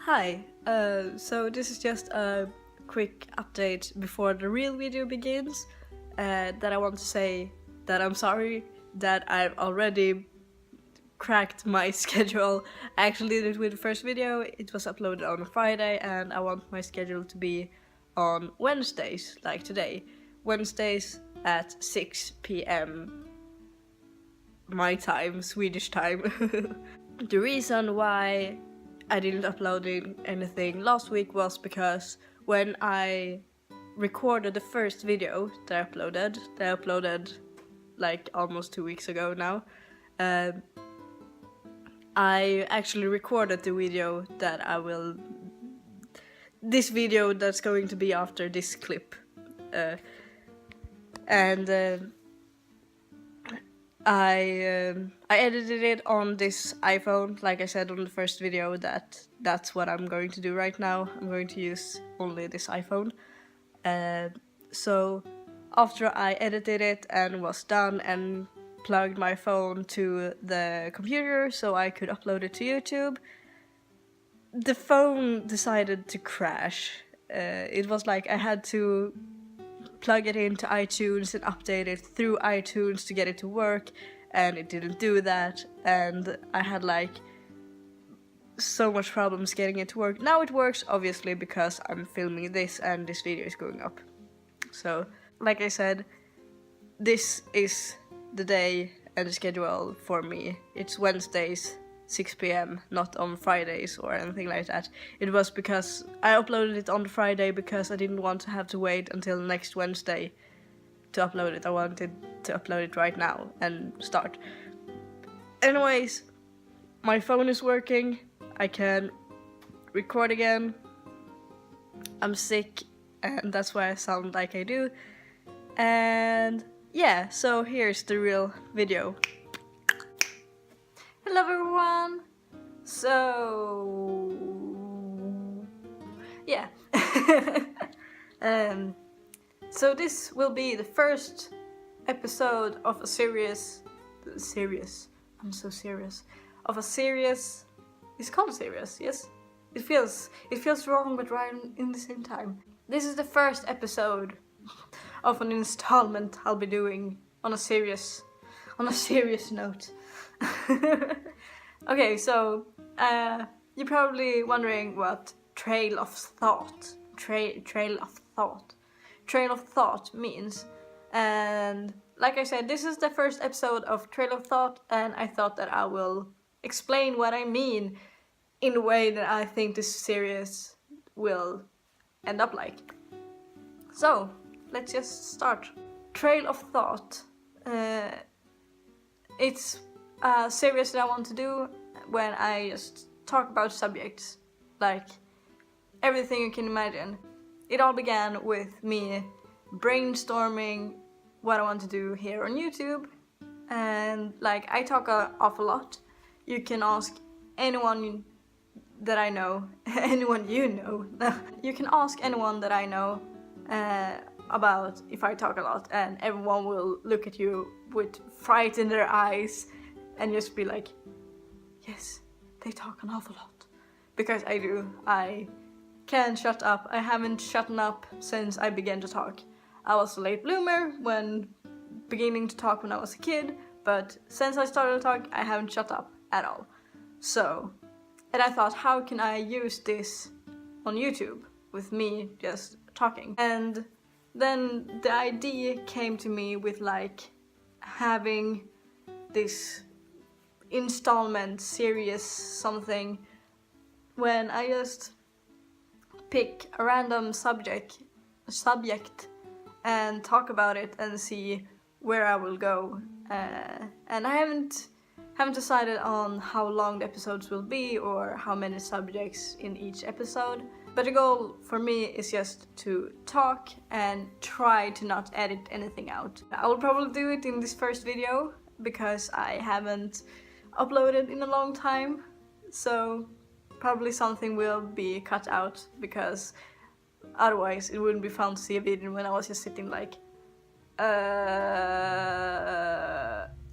Hi, so this is just a quick update before the real video begins. That I want to say that I'm sorry that I've already cracked my schedule. I actually did it with the first video, it was uploaded on a Friday, and I want my schedule to be on Wednesdays, like today. Wednesdays at 6 p.m. my time, Swedish time. The reason why I didn't upload anything last week was because when I recorded the first video that I uploaded like almost 2 weeks ago now, I actually recorded the video that this video that's going to be after this clip. I edited it on this iPhone, like I said on the first video, that's what I'm going to do right now. I'm going to use only this iPhone. So after I edited it and was done and plugged my phone to the computer so I could upload it to YouTube, the phone decided to crash. It was like I had to plug it into iTunes and update it through iTunes to get it to work, and it didn't do that, and I had like so much problems getting it to work. Now it works, obviously, because I'm filming this and this video is going up. So, like I said, this is the day and the schedule for me. It's Wednesdays, 6 p.m, not on Fridays or anything like that. It was because I uploaded it on Friday because I didn't want to have to wait until next Wednesday to upload it. I wanted to upload it right now and start. Anyways, my phone is working. I can record again. I'm sick and that's why I sound like I do. And yeah, so here's the real video. Hello everyone! So... yeah. So this will be the first episode of a series... I'm so serious. Of a series... It's called series, yes? It feels wrong but right in the same time. This is the first episode of an installment I'll be doing on a serious note. Okay, so you're probably wondering what trail of thought means, and like I said, this is the first episode of Trail of Thought, and I thought that I will explain what I mean in the way that I think this series will end up like. So let's just start. Trail of Thought. It's a series that I want to do when I just talk about subjects, like everything you can imagine. It all began with me brainstorming what I want to do here on YouTube, and like I talk an awful lot. You can ask anyone that I know, anyone you know. You can ask anyone that I know about if I talk a lot, and everyone will look at you with fright in their eyes and just be like, yes, they talk an awful lot. Because I do. I can't shut up. I haven't shut up since I began to talk. I was a late bloomer when beginning to talk when I was a kid, but since I started to talk, I haven't shut up at all. So, and I thought, how can I use this on YouTube with me just talking? And then the idea came to me with like having this installment series something when I just pick a random subject and talk about it and see where I will go. And I haven't decided on how long the episodes will be or how many subjects in each episode. But the goal for me is just to talk and try to not edit anything out. I will probably do it in this first video because I haven't uploaded in a long time. So probably something will be cut out because otherwise it wouldn't be fun to see a video when I was just sitting like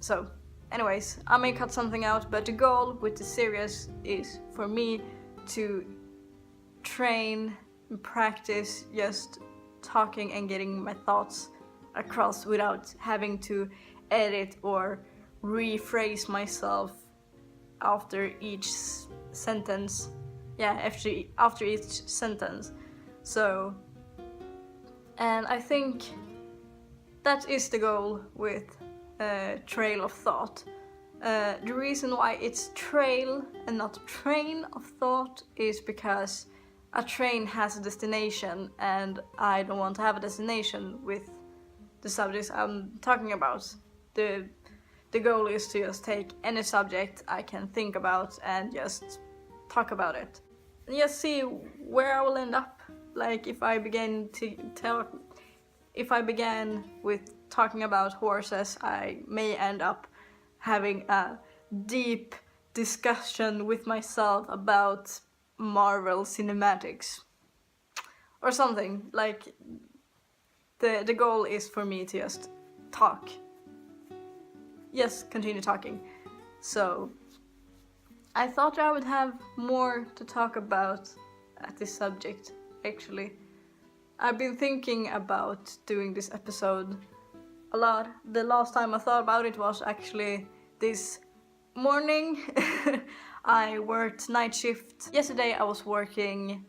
So anyways, I may cut something out, but the goal with the series is for me to train and practice just talking and getting my thoughts across without having to edit or rephrase myself after each sentence. Yeah, after each sentence. So, and I think that is the goal with Trail of Thought. The reason why it's trail and not train of thought is because a train has a destination and I don't want to have a destination with the subjects I'm talking about. The goal is to just take any subject I can think about and just talk about it. And just see where I will end up. Like if I began with talking about horses, I may end up having a deep discussion with myself about Marvel Cinematics or something. Like the goal is for me to just talk. Yes, continue talking. So I thought I would have more to talk about at this subject, actually. I've been thinking about doing this episode a lot. The last time I thought about it was actually this morning. I worked night shift. Yesterday I was working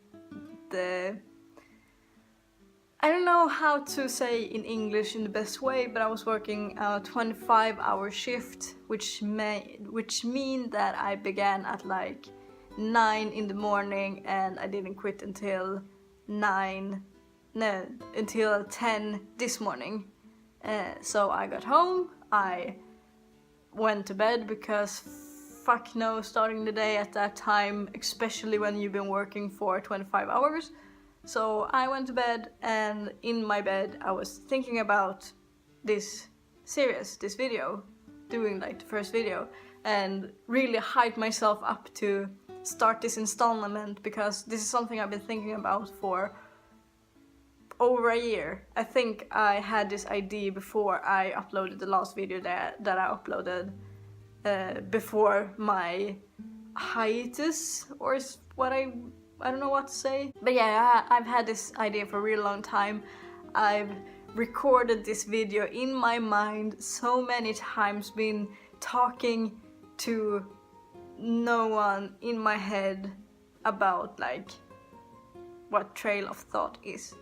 I don't know how to say in English in the best way, but I was working a 25-hour shift, which mean that I began at like 9 in the morning and I didn't quit until 10 this morning. So I got home, I went to bed because fuck no, starting the day at that time, especially when you've been working for 25 hours. So I went to bed, and in my bed I was thinking about this series, this video, doing like the first video, and really hyped myself up to start this installment because this is something I've been thinking about for over a year. I think I had this idea before I uploaded the last video that I uploaded before my hiatus, or is what I don't know what to say. But yeah, I've had this idea for a really long time. I've recorded this video in my mind so many times, been talking to no one in my head about like what Trail of Thought is.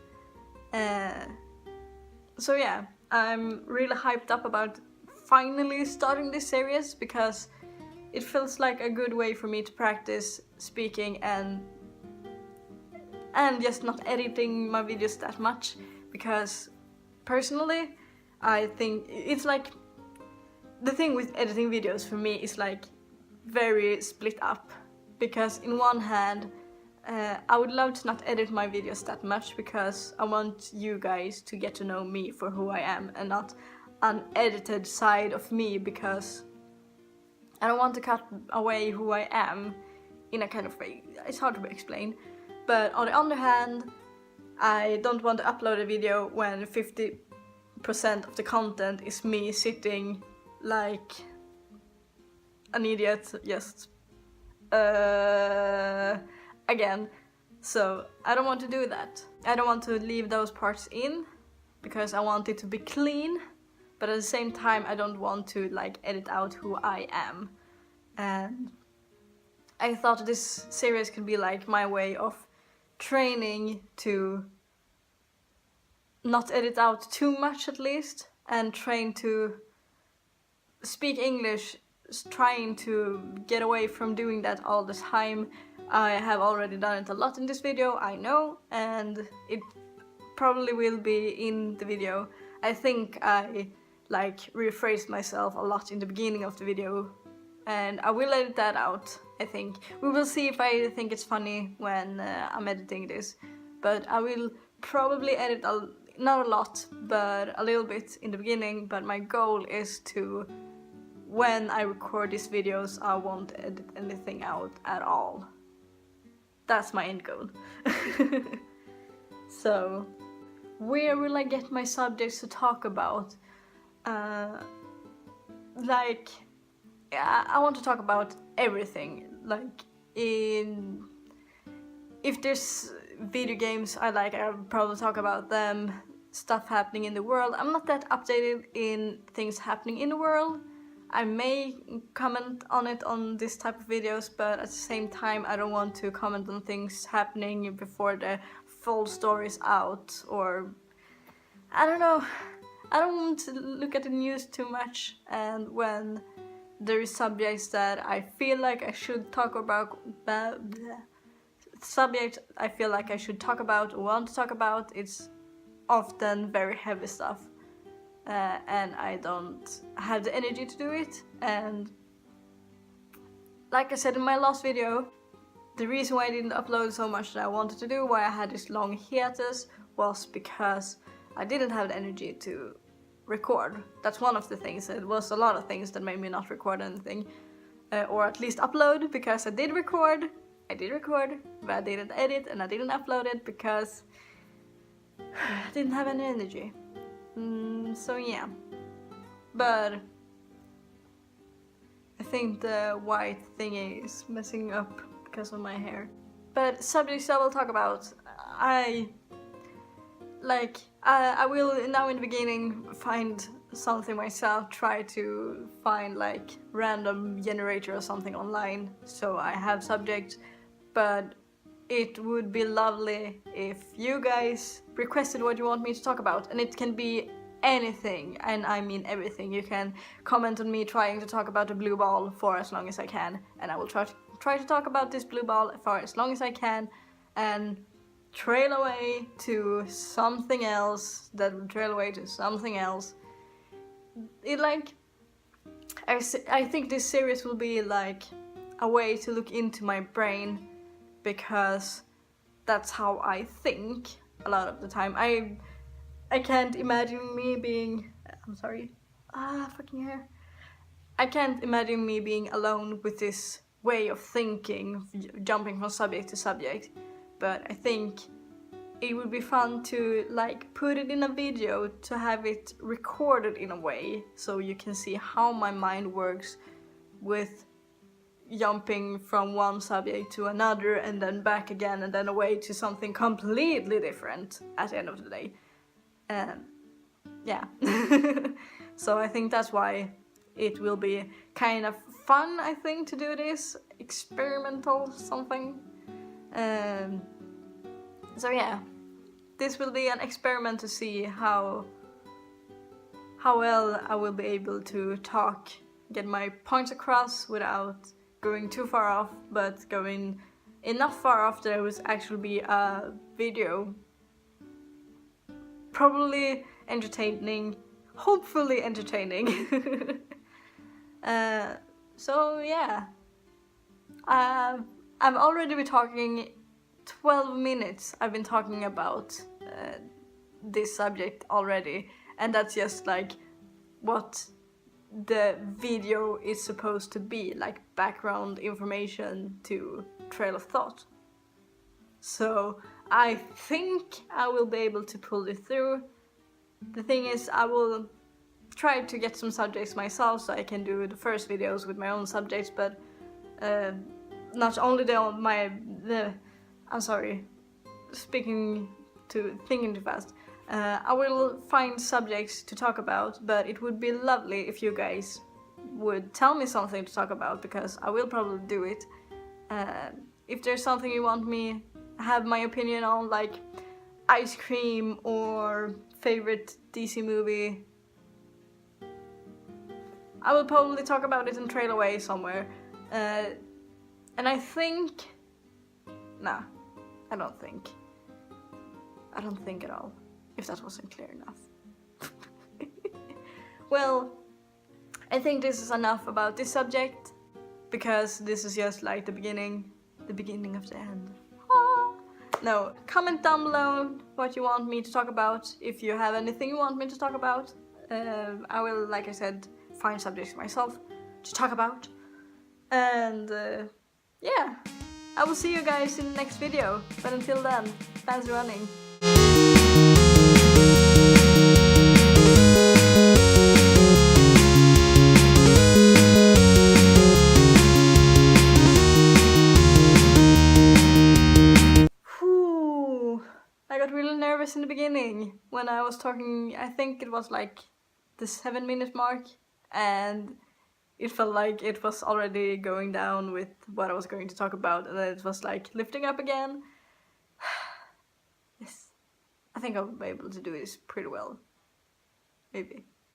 So yeah, I'm really hyped up about finally starting this series because it feels like a good way for me to practice speaking and just not editing my videos that much, because personally I think it's like the thing with editing videos for me is like very split up, because in one hand I would love to not edit my videos that much because I want you guys to get to know me for who I am and not an edited side of me, because I don't want to cut away who I am in a kind of way. It's hard to explain. But on the other hand, I don't want to upload a video when 50% of the content is me sitting like an idiot, just again. So I don't want to do that. I don't want to leave those parts in because I want it to be clean, but at the same time I don't want to like edit out who I am. And I thought this series could be like my way of training to not edit out too much at least, and train to speak English, trying to get away from doing that all the time. I have already done it a lot in this video, I know, and it probably will be in the video. I think I like rephrased myself a lot in the beginning of the video, and I will edit that out, I think. We will see if I think it's funny when I'm editing this, but I will probably edit not a lot, but a little bit in the beginning. But my goal is to, when I record these videos, I won't edit anything out at all. That's my end goal. So, where will I get my subjects to talk about? Like, yeah, I want to talk about everything. Like, in if there's video games I like, I'll probably talk about them. Stuff happening in the world. I'm not that updated in things happening in the world. I may comment on it on this type of videos, but at the same time I don't want to comment on things happening before the full story's out, or I don't know. I don't want to look at the news too much, and when there is subjects that I feel like I should talk about, subjects I feel like I should talk about or want to talk about, it's often very heavy stuff. And I don't have the energy to do it. And like I said in my last video, the reason why I didn't upload so much that I wanted to do, why I had this long hiatus, was because I didn't have the energy to record. That's one of the things. It was a lot of things that made me not record anything, or at least upload, because I did record, but I didn't edit and I didn't upload it because I didn't have any energy. So yeah, but I think the white thingy is messing up because of my hair. But subjects I will talk about, I will now in the beginning find something myself, try to find like random generator or something online so I have subjects, but it would be lovely if you guys requested what you want me to talk about, and it can be anything, and I mean everything. You can comment on me trying to talk about a blue ball for as long as I can, and I will try to talk about this blue ball for as long as I can, and trail away to something else that will trail away to something else. It like, I think this series will be like a way to look into my brain, because that's how I think a lot of the time. I can't imagine me being, fucking hair. I can't imagine me being alone with this way of thinking, jumping from subject to subject. But I think it would be fun to like put it in a video, to have it recorded in a way so you can see how my mind works with jumping from one subject to another and then back again and then away to something completely different at the end of the day. Yeah. So I think that's why it will be kind of fun, I think, to do this experimental something. So yeah, this will be an experiment to see how well I will be able to talk, get my points across without going too far off, but going enough far off that it will actually be a video. Probably entertaining, hopefully entertaining. So yeah, I've already been talking 12 minutes. I've been talking about this subject already, and that's just like what the video is supposed to be, like background information to trail of thought. So I think I will be able to pull it through. The thing is, I will try to get some subjects myself so I can do the first videos with my own subjects, but not only I'm sorry, thinking too fast. I will find subjects to talk about, but it would be lovely if you guys would tell me something to talk about, because I will probably do it. If there's something you want me have my opinion on, like ice cream or favorite DC movie, I will probably talk about it and trail away somewhere. And I think... Nah, I don't think at all, if that wasn't clear enough. Well, I think this is enough about this subject, because this is just like the beginning of the end. No, comment down below what you want me to talk about. If you have anything you want me to talk about, I will, like I said, find subjects myself to talk about. And yeah, I will see you guys in the next video. But until then, fans running. nervous in the beginning when I was talking. I think it was like the 7-minute mark, and it felt like it was already going down with what I was going to talk about, and then it was like lifting up again. Yes, I think I'll be able to do this pretty well. Maybe.